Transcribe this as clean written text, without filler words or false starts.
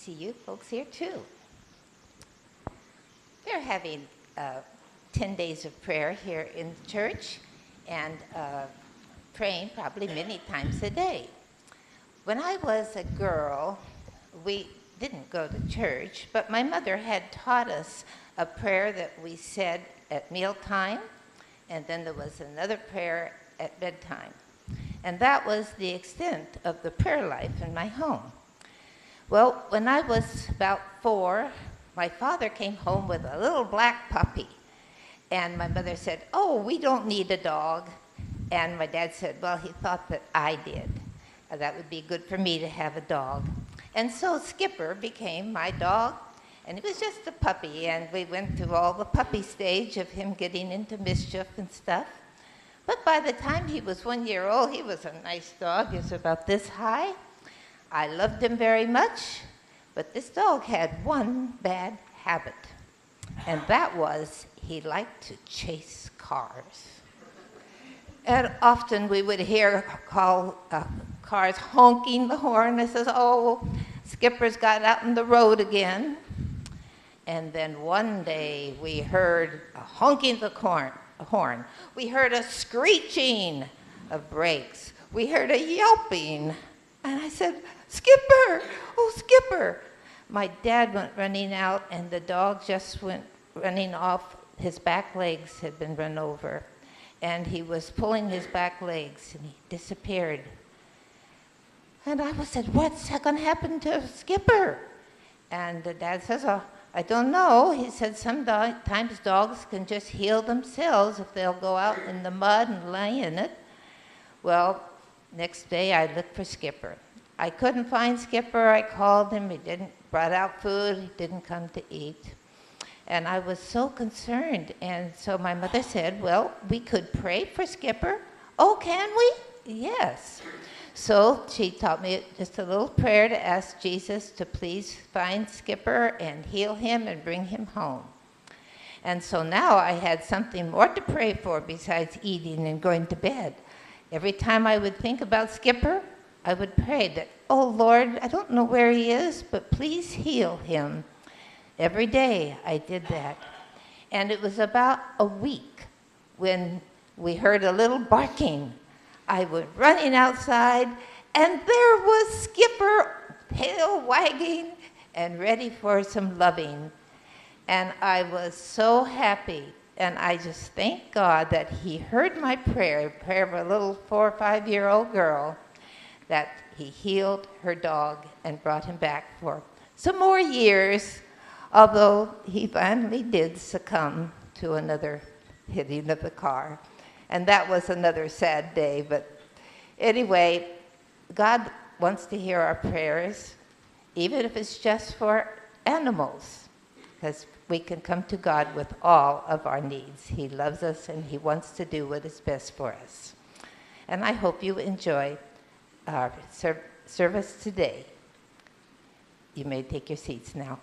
see you folks here too. They're having 10 days of prayer here in the church and praying probably many times a day. When I was a girl, we didn't go to church, but my mother had taught us a prayer that we said at mealtime, and then there was another prayer at bedtime. And that was the extent of the prayer life in my home. Well, when I was about 4, my father came home with a little black puppy. And my mother said, "Oh, we don't need a dog." And my dad said, well, he thought that I did. That would be good for me to have a dog. And so Skipper became my dog. And it was just a puppy. And we went through all the puppy stage of him getting into mischief and stuff. But by the time he was 1 year old, he was a nice dog. He was about this high. I loved him very much. But this dog had one bad habit. And that was he liked to chase cars. And often we would hear cars honking the horn. It says, "Oh, Skipper's got out on the road again." And then one day we heard a honking the horn. We heard a screeching of brakes. We heard a yelping. And I said, "Skipper, oh, Skipper." My dad went running out, and the dog just went running off. His back legs had been run over. And he was pulling his back legs, and he disappeared. And I said, "What's going to happen to Skipper?" And the dad says, "Oh, I don't know." He said, "Sometimes dogs can just heal themselves if they'll go out in the mud and lay in it." Well, next day I looked for Skipper. I couldn't find Skipper. I called him. He brought out food. He didn't come to eat. And I was so concerned. And so my mother said, "Well, we could pray for Skipper." "Oh, can we?" "Yes." So she taught me just a little prayer to ask Jesus to please find Skipper and heal him and bring him home. And so now I had something more to pray for besides eating and going to bed. Every time I would think about Skipper, I would pray that, "Oh, Lord, I don't know where he is, but please heal him." Every day I did that. And it was about a week when we heard a little barking. I went running outside, and there was Skipper, tail wagging and ready for some loving. And I was so happy. And I just thank God that he heard my prayer, a prayer of a little 4 or 5-year-old girl, that he healed her dog and brought him back for some more years, although he finally did succumb to another hitting of the car. And that was another sad day. But anyway, God wants to hear our prayers, even if it's just for animals, because we can come to God with all of our needs. He loves us, and he wants to do what is best for us. And I hope you enjoy our service today. You may take your seats now.